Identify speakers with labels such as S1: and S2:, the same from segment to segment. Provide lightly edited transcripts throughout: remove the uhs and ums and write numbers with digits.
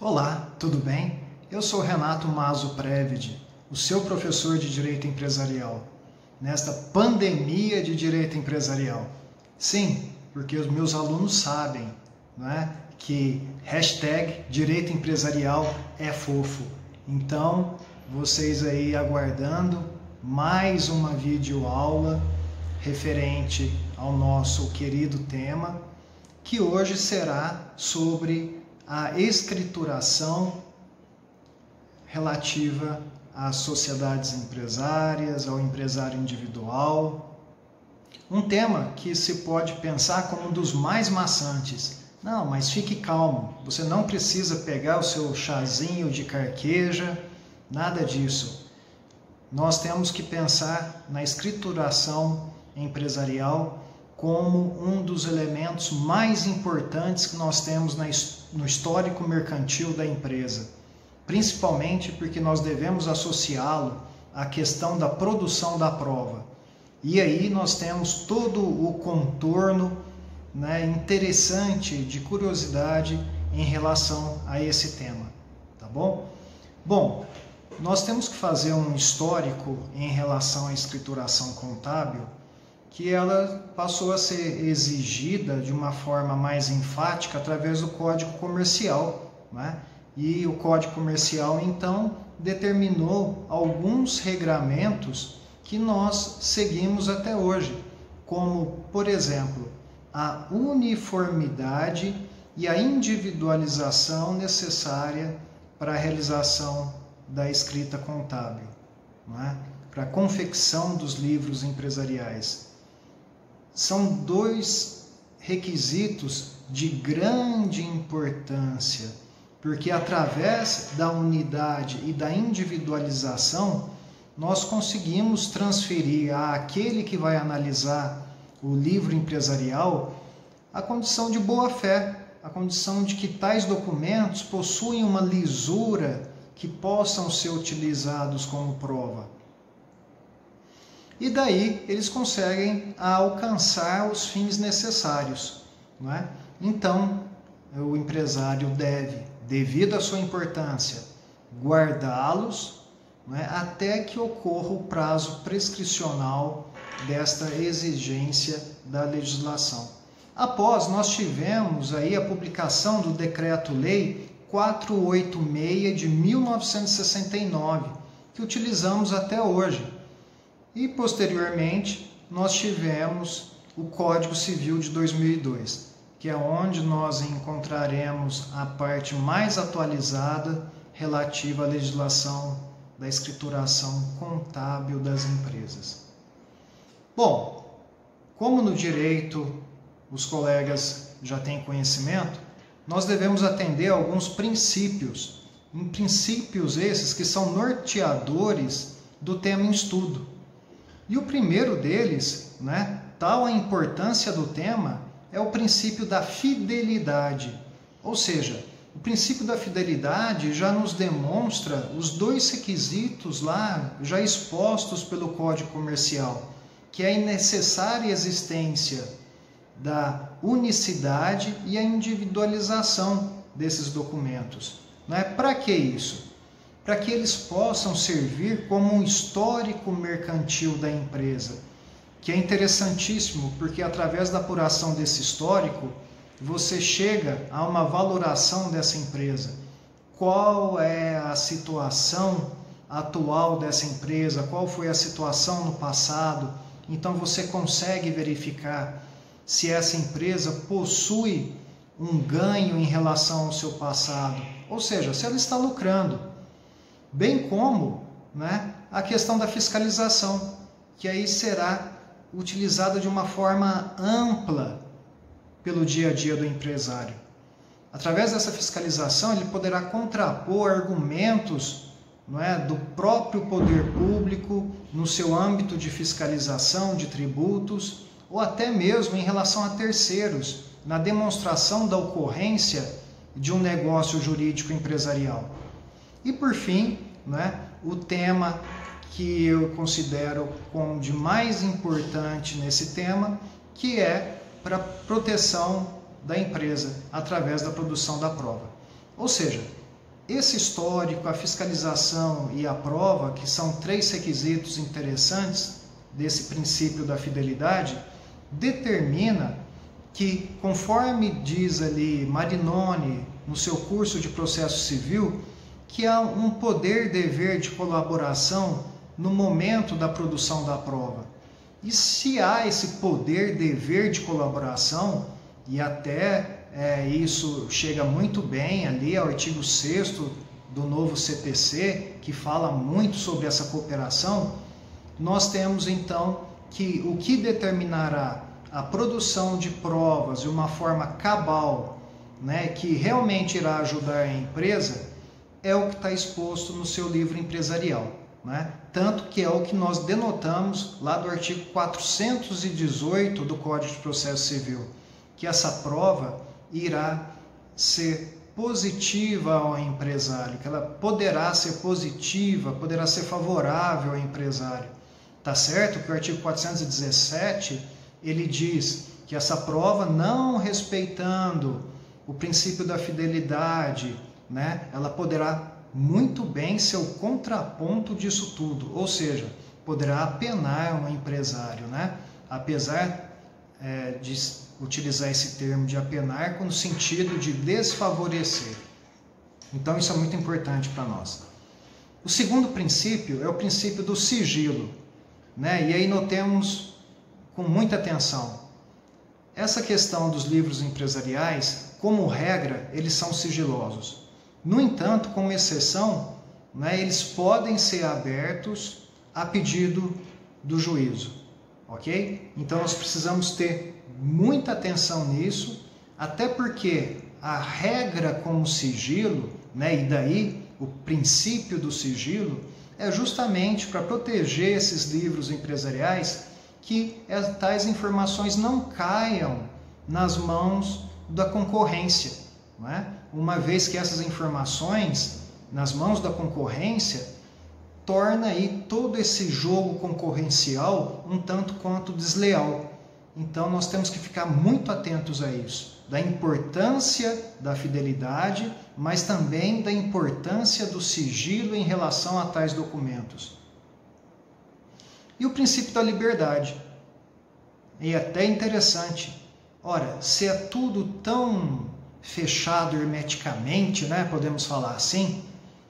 S1: Olá, tudo bem? Eu sou Renato Mazo Previd, o seu professor de Direito Empresarial, nesta pandemia de Direito Empresarial. Sim, porque os meus alunos sabem, não é, que #Direito Empresarial é fofo. Então, vocês aí aguardando mais uma videoaula referente ao nosso querido tema, que hoje será sobre a escrituração relativa às sociedades empresárias, ao empresário individual. Um tema que se pode pensar como um dos mais maçantes. Não, mas fique calmo, você não precisa pegar o seu chazinho de carqueja, nada disso. Nós temos que pensar na escrituração empresarial como um dos elementos mais importantes que nós temos no histórico mercantil da empresa, principalmente porque nós devemos associá-lo à questão da produção da prova. E aí nós temos todo o contorno, interessante, de curiosidade em relação a esse tema, tá bom? Bom, nós temos que fazer um histórico em relação à escrituração contábil, que ela passou a ser exigida de uma forma mais enfática através do Código Comercial, né? E o Código Comercial, então, determinou alguns regramentos que nós seguimos até hoje, como, por exemplo, a uniformidade e a individualização necessária para a realização da escrita contábil, né? Para a confecção dos livros empresariais. São dois requisitos de grande importância, porque através da unidade e da individualização, nós conseguimos transferir àquele que vai analisar o livro empresarial a condição de boa-fé, a condição de que tais documentos possuem uma lisura que possam ser utilizados como prova. E daí eles conseguem alcançar os fins necessários, não é? Então, o empresário deve, devido à sua importância, guardá-los, não é? Até que ocorra o prazo prescricional desta exigência da legislação. Após, nós tivemos aí a publicação do Decreto-Lei 486 de 1969, que utilizamos até hoje. E, posteriormente, nós tivemos o Código Civil de 2002, que é onde nós encontraremos a parte mais atualizada relativa à legislação da escrituração contábil das empresas. Bom, como no direito os colegas já têm conhecimento, nós devemos atender a alguns princípios, princípios esses que são norteadores do tema em estudo. E o primeiro deles, tal a importância do tema, é o princípio da fidelidade. Ou seja, o princípio da fidelidade já nos demonstra os dois requisitos lá já expostos pelo Código Comercial, que é a necessária existência da unicidade e a individualização desses documentos. Para que isso? Para que eles possam servir como um histórico mercantil da empresa, que é interessantíssimo, porque através da apuração desse histórico, você chega a uma valoração dessa empresa. Qual é a situação atual dessa empresa? Qual foi a situação no passado? Então você consegue verificar se essa empresa possui um ganho em relação ao seu passado, ou seja, se ela está lucrando. Bem como a questão da fiscalização, que aí será utilizada de uma forma ampla pelo dia a dia do empresário. Através dessa fiscalização, ele poderá contrapor argumentos do próprio poder público no seu âmbito de fiscalização de tributos, ou até mesmo em relação a terceiros, na demonstração da ocorrência de um negócio jurídico empresarial. E por fim, o tema que eu considero como de mais importante nesse tema, que é para a proteção da empresa através da produção da prova. Ou seja, esse histórico, a fiscalização e a prova, que são 3 requisitos interessantes desse princípio da fidelidade, determina que, conforme diz ali Marinoni no seu curso de processo civil, que há um poder-dever de colaboração no momento da produção da prova. E se há esse poder-dever de colaboração, e até isso chega muito bem ali ao artigo 6º do novo CPC, que fala muito sobre essa cooperação, nós temos então que o que determinará a produção de provas de uma forma cabal, né, que realmente irá ajudar a empresa, é o que está exposto no seu livro empresarial, né? Tanto que é o que nós denotamos lá do artigo 418 do Código de Processo Civil, que essa prova irá ser positiva ao empresário, que ela poderá ser positiva, poderá ser favorável ao empresário. Tá certo que o artigo 417, ele diz que essa prova, não respeitando o princípio da fidelidade, né, ela poderá muito bem ser o contraponto disso tudo, ou seja, poderá apenar um empresário, né? Apesar de utilizar esse termo de apenar no sentido de desfavorecer. Então isso é muito importante para nós. O segundo princípio é o princípio do sigilo, né? E aí notemos com muita atenção. Essa questão dos livros empresariais, como regra, eles são sigilosos. No entanto, como exceção, né, eles podem ser abertos a pedido do juízo, ok? Então nós precisamos ter muita atenção nisso, até porque a regra com o sigilo, né, e daí o princípio do sigilo, é justamente para proteger esses livros empresariais que tais informações não caiam nas mãos da concorrência, não é? Uma vez que essas informações nas mãos da concorrência torna aí todo esse jogo concorrencial um tanto quanto desleal. Então nós temos que ficar muito atentos a isso, da importância da fidelidade, mas também da importância do sigilo em relação a tais documentos. E o princípio da liberdade. E até interessante. Ora, se é tudo tão fechado hermeticamente, né, podemos falar assim,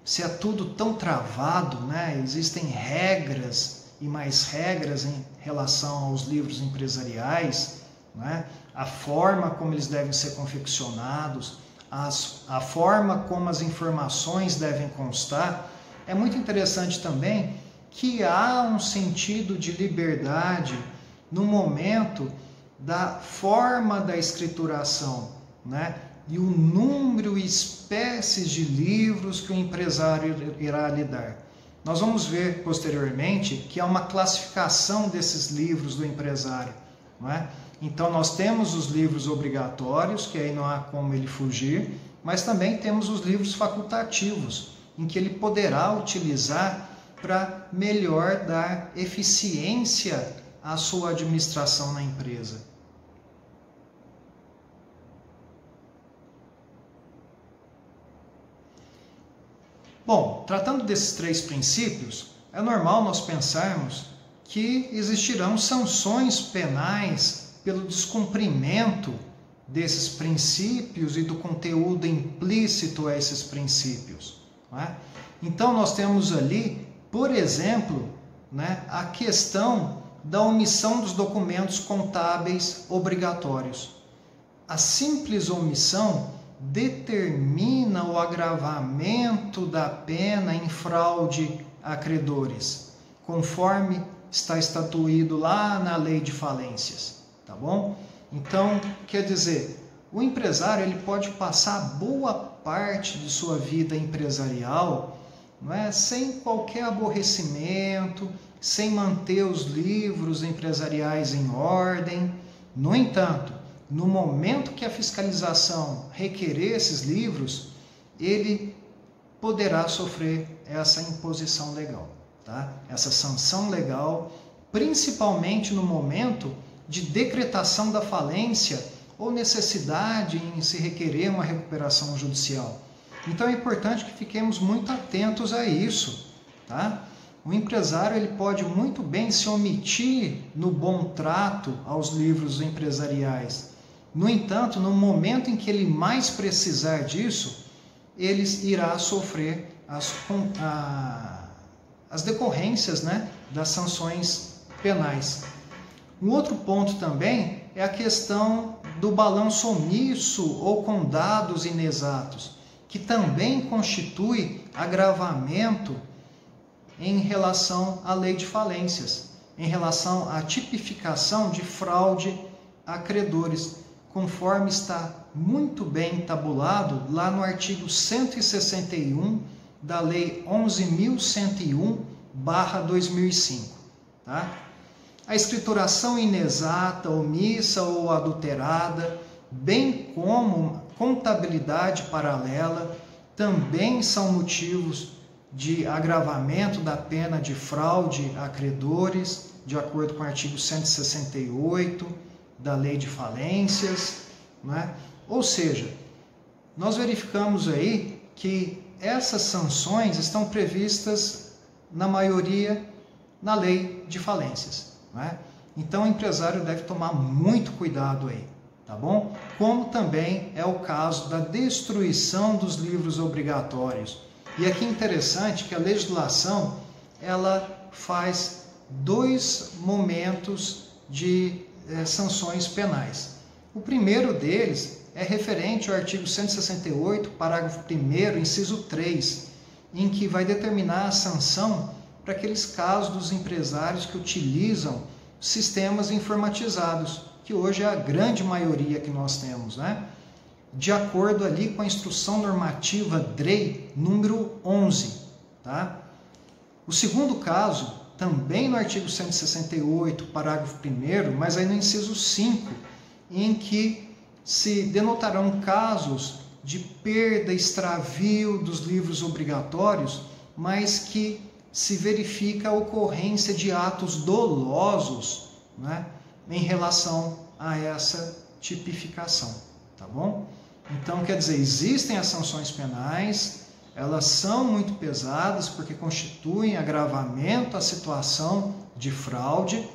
S1: se é tudo tão travado, né, existem regras e mais regras em relação aos livros empresariais, né, a forma como eles devem ser confeccionados, a forma como as informações devem constar, é muito interessante também que há um sentido de liberdade no momento da forma da escrituração, né? E o número e espécies de livros que o empresário irá lidar. Nós vamos ver posteriormente que há uma classificação desses livros do empresário, não é? Então nós temos os livros obrigatórios, que aí não há como ele fugir, mas também temos os livros facultativos, em que ele poderá utilizar para melhor dar eficiência à sua administração na empresa. Bom, tratando desses 3 princípios, é normal nós pensarmos que existirão sanções penais pelo descumprimento desses princípios e do conteúdo implícito a esses princípios, não é? Então nós temos ali, por exemplo, né, a questão da omissão dos documentos contábeis obrigatórios. A simples omissão determina o agravamento da pena em fraude a credores, conforme está estatuído lá na lei de falências, tá bom? Então, quer dizer, o empresário ele pode passar boa parte de sua vida empresarial, não é, sem qualquer aborrecimento, sem manter os livros empresariais em ordem. No entanto, no momento que a fiscalização requerer esses livros, ele poderá sofrer essa imposição legal, tá? Essa sanção legal, principalmente no momento de decretação da falência ou necessidade em se requerer uma recuperação judicial. Então é importante que fiquemos muito atentos a isso, tá? O empresário ele pode muito bem se omitir no bom trato aos livros empresariais. No entanto, no momento em que ele mais precisar disso, ele irá sofrer as decorrências, né, das sanções penais. Um outro ponto também é a questão do balanço omisso ou com dados inexatos, que também constitui agravamento em relação à lei de falências, em relação à tipificação de fraude a credores, conforme está muito bem tabulado lá no artigo 161 da Lei 11.101/2005. Tá? A escrituração inexata, omissa ou adulterada, bem como contabilidade paralela, também são motivos de agravamento da pena de fraude a credores, de acordo com o artigo 168 da Lei de Falências, né? Ou seja, nós verificamos aí que essas sanções estão previstas, na maioria, na Lei de Falências, né? Então o empresário deve tomar muito cuidado aí, tá bom? Como também é o caso da destruição dos livros obrigatórios. E aqui é interessante que a legislação ela faz dois momentos de sanções penais. O primeiro deles é referente ao artigo 168, parágrafo 1º, inciso 3, em que vai determinar a sanção para aqueles casos dos empresários que utilizam sistemas informatizados, que hoje é a grande maioria que nós temos, né? De acordo ali com a Instrução Normativa DREI número 11. Tá? O segundo caso, também no artigo 168, parágrafo 1º, mas aí no inciso 5, em que se denotarão casos de perda, extravio dos livros obrigatórios, mas que se verifica a ocorrência de atos dolosos, né, em relação a essa tipificação. Tá bom? Então, quer dizer, existem as sanções penais, elas são muito pesadas porque constituem agravamento à situação de fraude,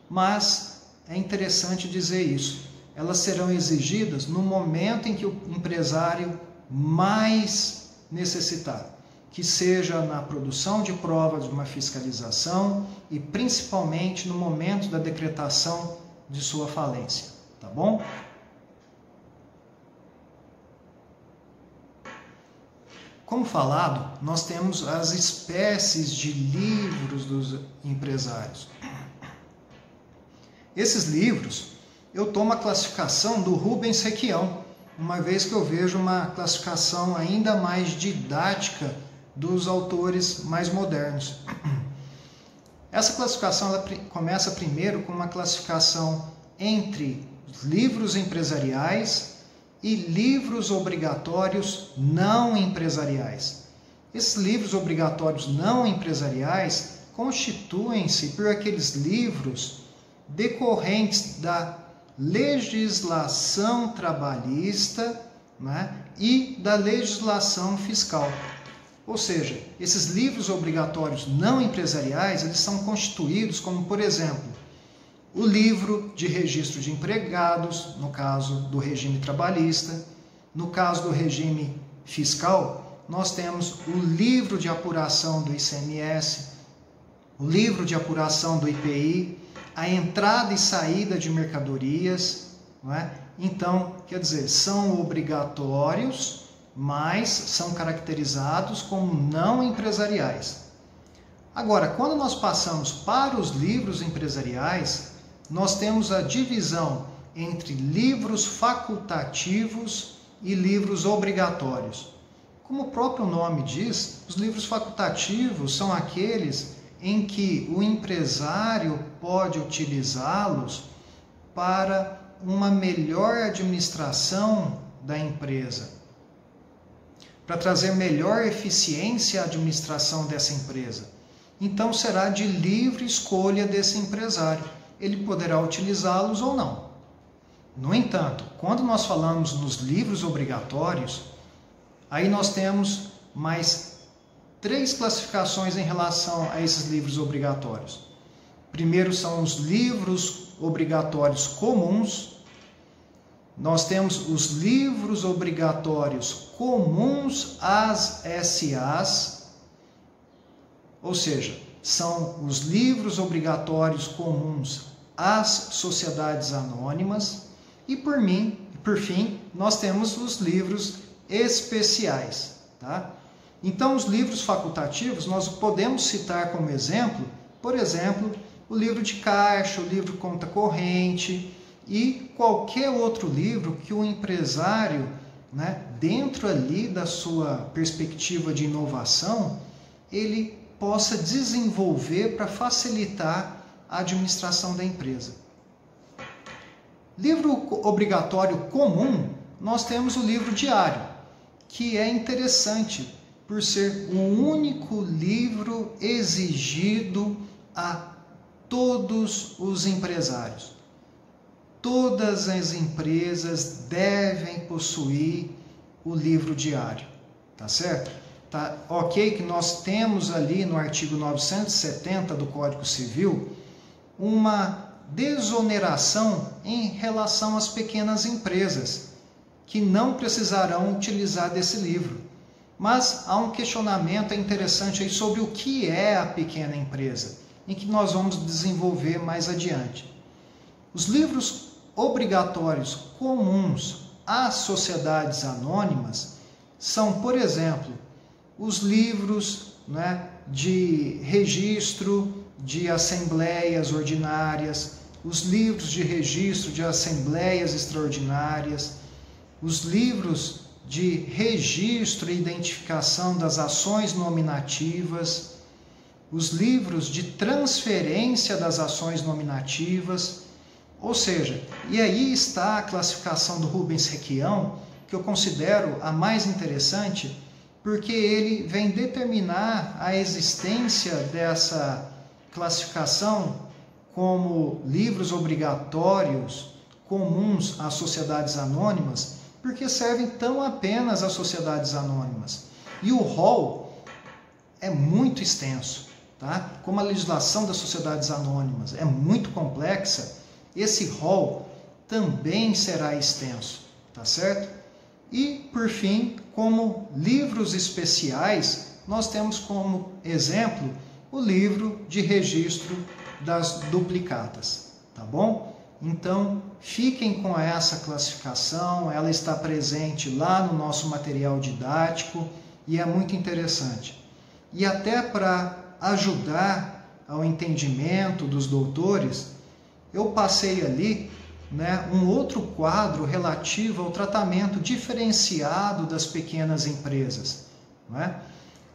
S1: mas é interessante dizer isso. Elas serão exigidas no momento em que o empresário mais necessitar, que seja na produção de provas de uma fiscalização e principalmente no momento da decretação de sua falência. Tá bom? Como falado, nós temos as espécies de livros dos empresários. Esses livros, eu tomo a classificação do Rubens Requião, uma vez que eu vejo uma classificação ainda mais didática dos autores mais modernos. Essa classificação ela começa primeiro com uma classificação entre livros empresariais e livros obrigatórios não empresariais. Esses livros obrigatórios não empresariais constituem-se por aqueles livros decorrentes da legislação trabalhista, né, e da legislação fiscal. Ou seja, esses livros obrigatórios não empresariais, eles são constituídos como, por exemplo, o livro de registro de empregados, no caso do regime trabalhista. No caso do regime fiscal, nós temos o livro de apuração do ICMS, o livro de apuração do IPI, a entrada e saída de mercadorias, não é? Então, quer dizer, são obrigatórios, mas são caracterizados como não empresariais. Agora, quando nós passamos para os livros empresariais, nós temos a divisão entre livros facultativos e livros obrigatórios. Como o próprio nome diz, os livros facultativos são aqueles em que o empresário pode utilizá-los para uma melhor administração da empresa, para trazer melhor eficiência à administração dessa empresa. Então será de livre escolha desse empresário. Ele poderá utilizá-los ou não. No entanto, quando nós falamos nos livros obrigatórios, Aí nós temos mais 3 classificações em relação a esses livros obrigatórios. Primeiro são os livros obrigatórios comuns. Nós temos os livros obrigatórios comuns às SAs, ou seja, são os livros obrigatórios comuns às sociedades anônimas. E por fim, nós temos os livros especiais, tá? Então, os livros facultativos nós podemos citar como exemplo, por exemplo, o livro de caixa, o livro conta corrente e qualquer outro livro que o empresário, né, dentro ali da sua perspectiva de inovação, ele possa desenvolver para facilitar a administração da empresa. Livro obrigatório comum, nós temos o livro diário, que é interessante por ser o único livro exigido a todos os empresários. Todas as empresas devem possuir o livro diário, tá certo? Tá ok que nós temos ali no artigo 970 do Código Civil uma desoneração em relação às pequenas empresas, que não precisarão utilizar desse livro. Mas há um questionamento interessante aí sobre o que é a pequena empresa, em que nós vamos desenvolver mais adiante. Os livros obrigatórios comuns às sociedades anônimas são, por exemplo, os livros, né, de registro de assembleias ordinárias, os livros de registro de assembleias extraordinárias, os livros de registro e identificação das ações nominativas, os livros de transferência das ações nominativas, ou seja, e aí está a classificação do Rubens Requião, que eu considero a mais interessante, porque ele vem determinar a existência dessa classificação como livros obrigatórios comuns às sociedades anônimas, porque servem tão apenas às sociedades anônimas. E o rol é muito extenso, tá? Como a legislação das sociedades anônimas é muito complexa, esse rol também será extenso, tá certo? E, por fim, como livros especiais, nós temos como exemplo o livro de registro das duplicatas, tá bom? Então, fiquem com essa classificação, ela está presente lá no nosso material didático e é muito interessante. E até para ajudar ao entendimento dos doutores, eu passei ali, né, um outro quadro relativo ao tratamento diferenciado das pequenas empresas, não é?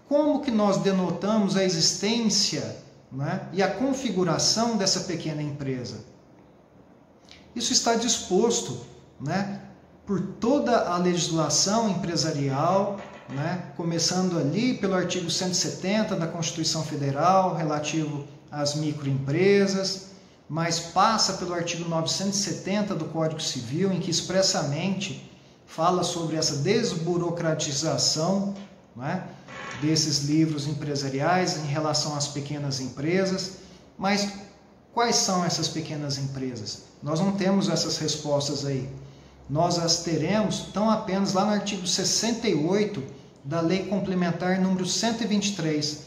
S1: Como que nós denotamos a existência, né, e a configuração dessa pequena empresa? Isso está disposto, né, por toda a legislação empresarial, né, começando ali pelo artigo 170 da Constituição Federal, relativo às microempresas, mas passa pelo artigo 970 do Código Civil, em que expressamente fala sobre essa desburocratização, né, desses livros empresariais em relação às pequenas empresas. Mas quais são essas pequenas empresas? Nós não temos essas respostas aí. Nós as teremos tão apenas lá no artigo 68 da Lei Complementar número 123.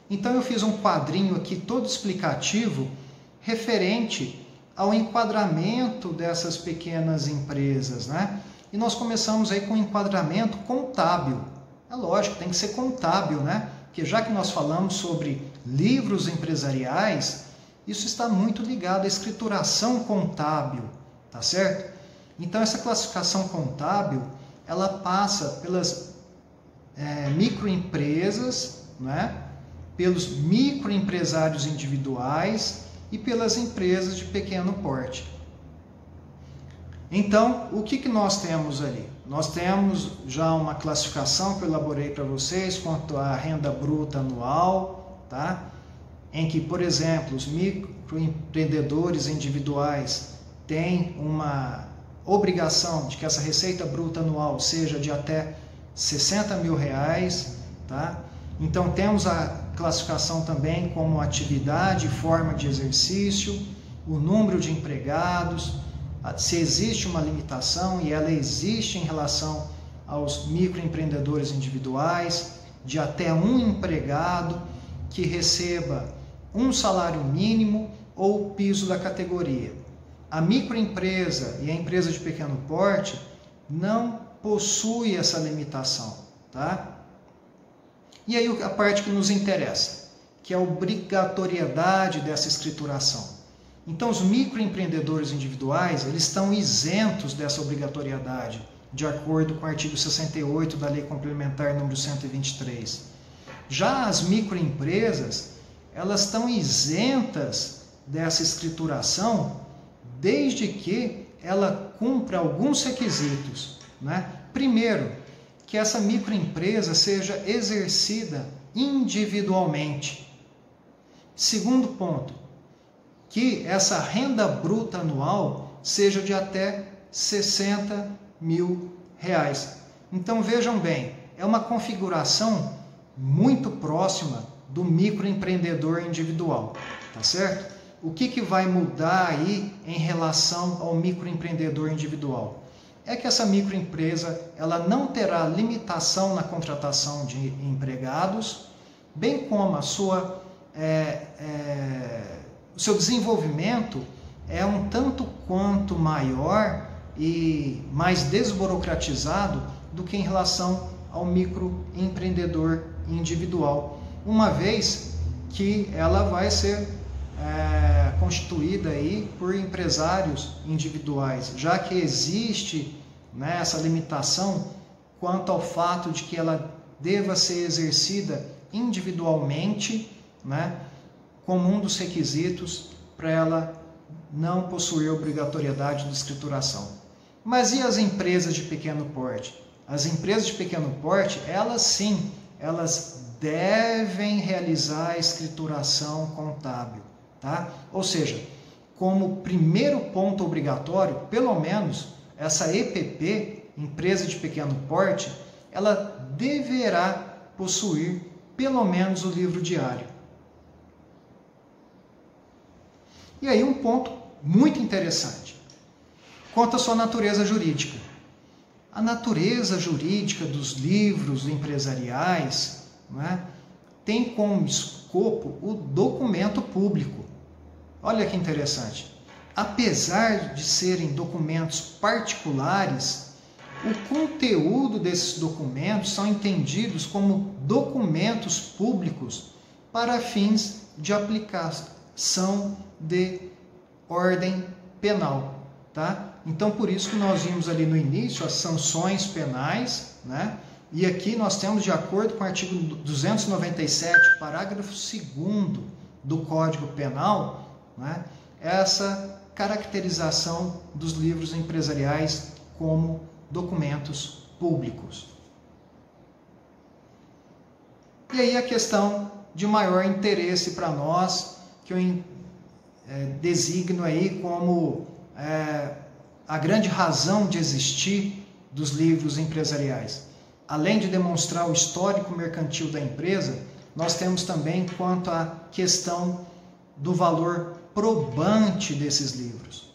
S1: Então eu fiz um quadrinho aqui todo explicativo referente ao enquadramento dessas pequenas empresas, né? E nós começamos aí com um enquadramento contábil. É lógico, tem que ser contábil, né? Porque já que nós falamos sobre livros empresariais, isso está muito ligado à escrituração contábil, tá certo? Então essa classificação contábil, ela passa pelas microempresas, né? Pelos microempresários individuais e pelas empresas de pequeno porte. Então, o que nós temos ali? Nós temos já uma classificação que eu elaborei para vocês quanto à renda bruta anual, tá? Em que, por exemplo, os microempreendedores individuais têm uma obrigação de que essa receita bruta anual seja de até 60 mil reais, tá? Então temos a classificação também como atividade e forma de exercício, o número de empregados, se existe uma limitação, e ela existe em relação aos microempreendedores individuais, de até um empregado que receba um salário mínimo ou o piso da categoria. A microempresa e a empresa de pequeno porte não possui essa limitação, tá? E aí a parte que nos interessa, que é a obrigatoriedade dessa escrituração. Então os microempreendedores individuais, eles estão isentos dessa obrigatoriedade, de acordo com o artigo 68 da Lei Complementar número 123. Já as microempresas, elas estão isentas dessa escrituração, desde que ela cumpra alguns requisitos, né? Primeiro, que essa microempresa seja exercida individualmente. Segundo ponto, que essa renda bruta anual seja de até 60 mil reais. Então vejam bem, é uma configuração muito próxima do microempreendedor individual, tá certo? O que vai mudar aí em relação ao microempreendedor individual? É que essa microempresa ela não terá limitação na contratação de empregados, bem como a sua, o seu desenvolvimento é um tanto quanto maior e mais desburocratizado do que em relação ao microempreendedor individual, uma vez que ela vai ser constituída aí por empresários individuais, já que existe, né, essa limitação quanto ao fato de que ela deva ser exercida individualmente, né, como um dos requisitos para ela não possuir obrigatoriedade de escrituração. Mas e as empresas de pequeno porte? As empresas de pequeno porte, elas sim, elas devem realizar a escrituração contábil, tá? Ou seja, como primeiro ponto obrigatório, pelo menos essa EPP, empresa de pequeno porte, ela deverá possuir pelo menos o livro diário. E aí um ponto muito interessante, quanto à sua natureza jurídica. A natureza jurídica dos livros empresariais, né, tem como escopo o documento público. Olha que interessante. Apesar de serem documentos particulares, o conteúdo desses documentos são entendidos como documentos públicos para fins de aplicação de ordem penal, tá? Então, por isso que nós vimos ali no início as sanções penais, né? E aqui nós temos, de acordo com o artigo 297, parágrafo 2º do Código Penal, né, essa caracterização dos livros empresariais como documentos públicos. E aí a questão de maior interesse para nós, que eu designo aí como a grande razão de existir dos livros empresariais. Além de demonstrar o histórico mercantil da empresa, nós temos também quanto à questão do valor probante desses livros.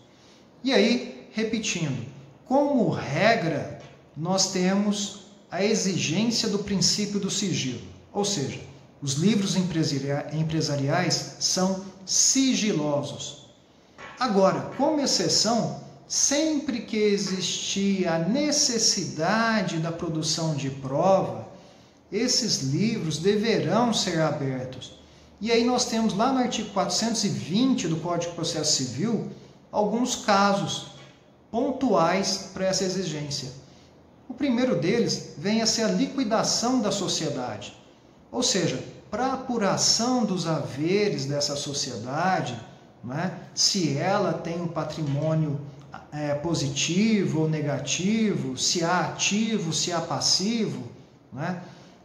S1: E aí, repetindo, como regra, nós temos a exigência do princípio do sigilo, ou seja, os livros empresariais são sigilosos. Agora, como exceção, sempre que existir a necessidade da produção de prova, esses livros deverão ser abertos. E aí nós temos lá no artigo 420 do Código de Processo Civil alguns casos pontuais para essa exigência. O primeiro deles vem a ser a liquidação da sociedade. Ou seja, para a apuração dos haveres dessa sociedade, né, se ela tem um patrimônio positivo ou negativo, se há ativo, se há passivo, né,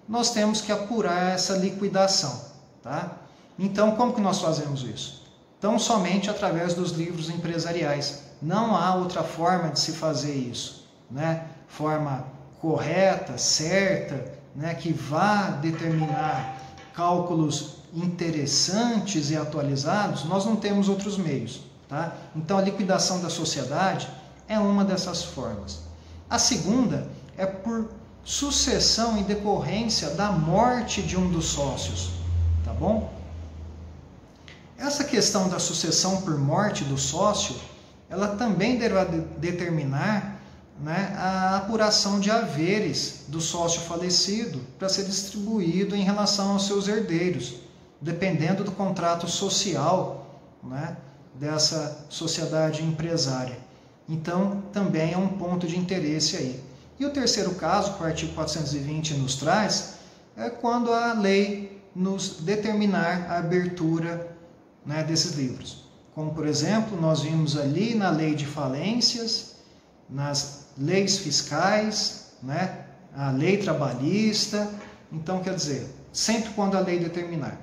S1: nós temos que apurar essa liquidação, tá? Então, como que nós fazemos isso? Então, somente através dos livros empresariais. Não há outra forma de se fazer isso, né? Forma correta, certa, né, que vá determinar cálculos interessantes e atualizados, nós não temos outros meios. Tá? Então a liquidação da sociedade é uma dessas formas. A segunda é por sucessão em decorrência da morte de um dos sócios. Tá bom? Essa questão da sucessão por morte do sócio, ela também deverá determinar, né, a apuração de haveres do sócio falecido para ser distribuído em relação aos seus herdeiros, dependendo do contrato social, né, dessa sociedade empresária. Então, também é um ponto de interesse aí. E o terceiro caso, que o artigo 420 nos traz, é quando a lei nos determinar a abertura, né, desses livros. Como, por exemplo, nós vimos ali na lei de falências, nas leis fiscais, né, a lei trabalhista. Então, quer dizer, sempre quando a lei determinar.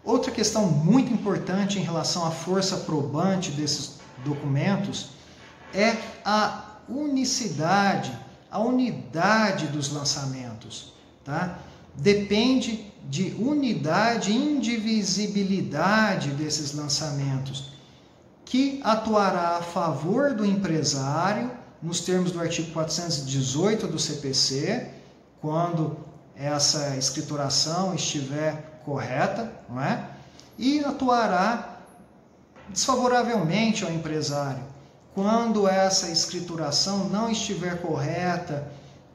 S1: Outra questão muito importante em relação à força probante desses documentos é a unicidade, a unidade dos lançamentos. Tá? Depende de unidade e indivisibilidade desses lançamentos, que atuará a favor do empresário, nos termos do artigo 418 do CPC, quando essa escrituração estiver correta, não é? E atuará desfavoravelmente ao empresário, quando essa escrituração não estiver correta,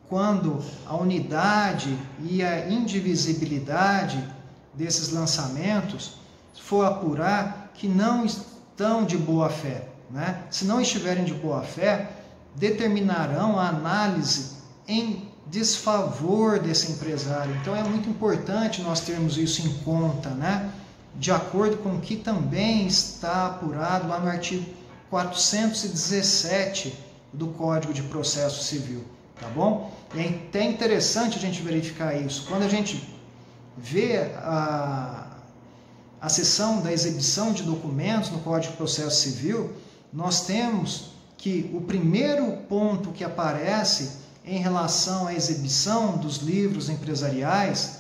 S1: quando a unidade e a indivisibilidade desses lançamentos for apurar que não estão de boa fé, né? Se não estiverem de boa fé, determinarão a análise em desfavor desse empresário. Então é muito importante nós termos isso em conta, né? De acordo com o que também está apurado lá no artigo 417 do Código de Processo Civil, tá bom? É até interessante a gente verificar isso. Quando a gente vê a seção da exibição de documentos no Código de Processo Civil, nós temos que o primeiro ponto que aparece em relação à exibição dos livros empresariais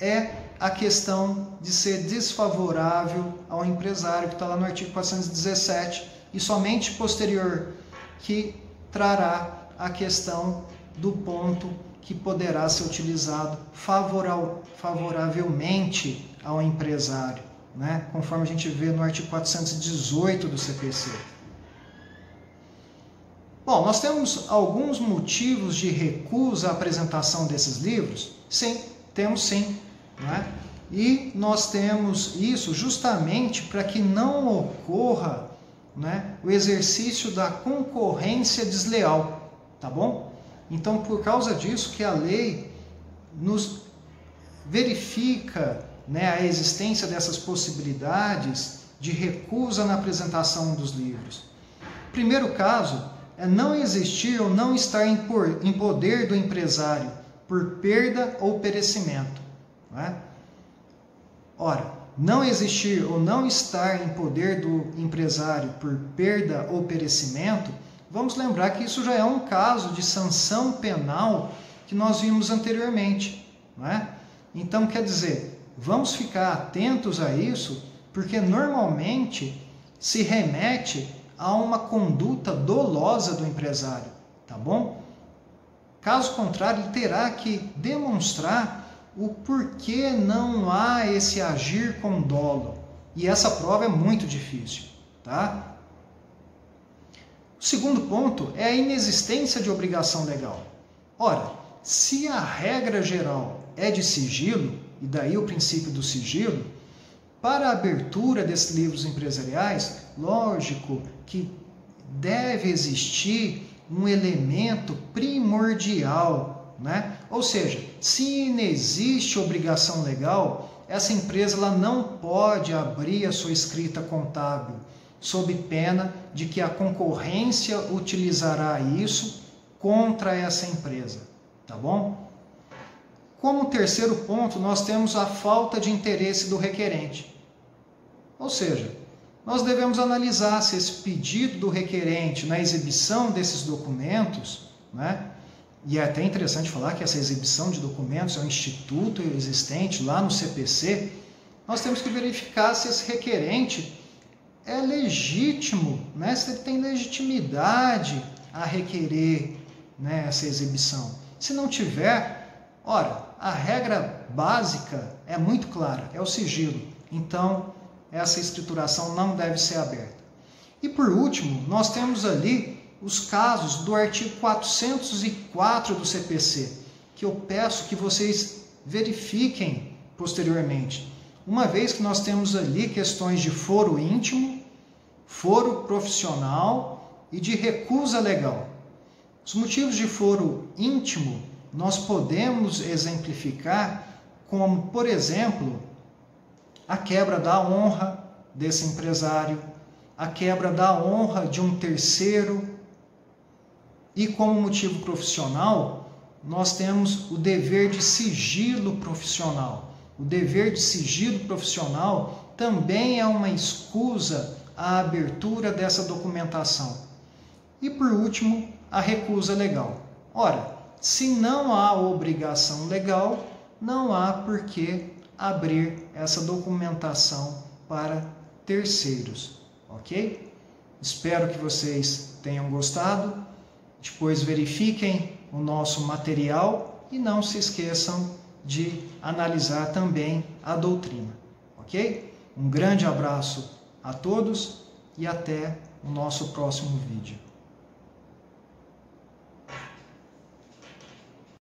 S1: é a questão de ser desfavorável ao empresário, que está lá no artigo 417, e somente posterior que trará a questão do ponto que poderá ser utilizado favoravelmente ao empresário, né? Conforme a gente vê no artigo 418 do CPC. Bom, nós temos alguns motivos de recusa à apresentação desses livros? Sim, temos sim. Né? E nós temos isso justamente para que não ocorra, né, o exercício da concorrência desleal, tá bom? Então, por causa disso que a lei nos verifica, né, a existência dessas possibilidades de recusa na apresentação dos livros. Primeiro caso é não existir ou não estar em poder do empresário por perda ou perecimento. Não é? Ora, não existir ou não estar em poder do empresário por perda ou perecimento, vamos lembrar que isso já é um caso de sanção penal que nós vimos anteriormente. Não é? Então, quer dizer, vamos ficar atentos a isso, porque normalmente se remete a uma conduta dolosa do empresário, tá bom? Caso contrário, ele terá que demonstrar o porquê não há esse agir com dolo. E essa prova é muito difícil, tá? O segundo ponto é a inexistência de obrigação legal. Ora, se a regra geral é de sigilo, e daí o princípio do sigilo, para a abertura desses livros empresariais, lógico que deve existir um elemento primordial, né? Ou seja, se não existe obrigação legal, essa empresa ela não pode abrir a sua escrita contábil, sob pena de que a concorrência utilizará isso contra essa empresa, tá bom? Como terceiro ponto, nós temos a falta de interesse do requerente. Ou seja, nós devemos analisar se esse pedido do requerente na exibição desses documentos, né? E é até interessante falar que essa exibição de documentos é um instituto existente lá no CPC. Nós temos que verificar se esse requerente é legítimo, né? Se ele tem legitimidade a requerer, né, essa exibição. Se não tiver, ora, a regra básica é muito clara, é o sigilo. Então, essa escrituração não deve ser aberta. E por último, nós temos ali os casos do artigo 404 do CPC, que eu peço que vocês verifiquem posteriormente. Uma vez que nós temos ali questões de foro íntimo, foro profissional e de recusa legal. Os motivos de foro íntimo nós podemos exemplificar como, por exemplo, a quebra da honra desse empresário, a quebra da honra de um terceiro. E como motivo profissional, nós temos o dever de sigilo profissional. O dever de sigilo profissional também é uma escusa à abertura dessa documentação. E por último, a recusa legal. Ora, se não há obrigação legal, não há por que abrir essa documentação para terceiros, ok? Espero que vocês tenham gostado. Depois verifiquem o nosso material e não se esqueçam de analisar também a doutrina, ok? Um grande abraço a todos e até o nosso próximo vídeo.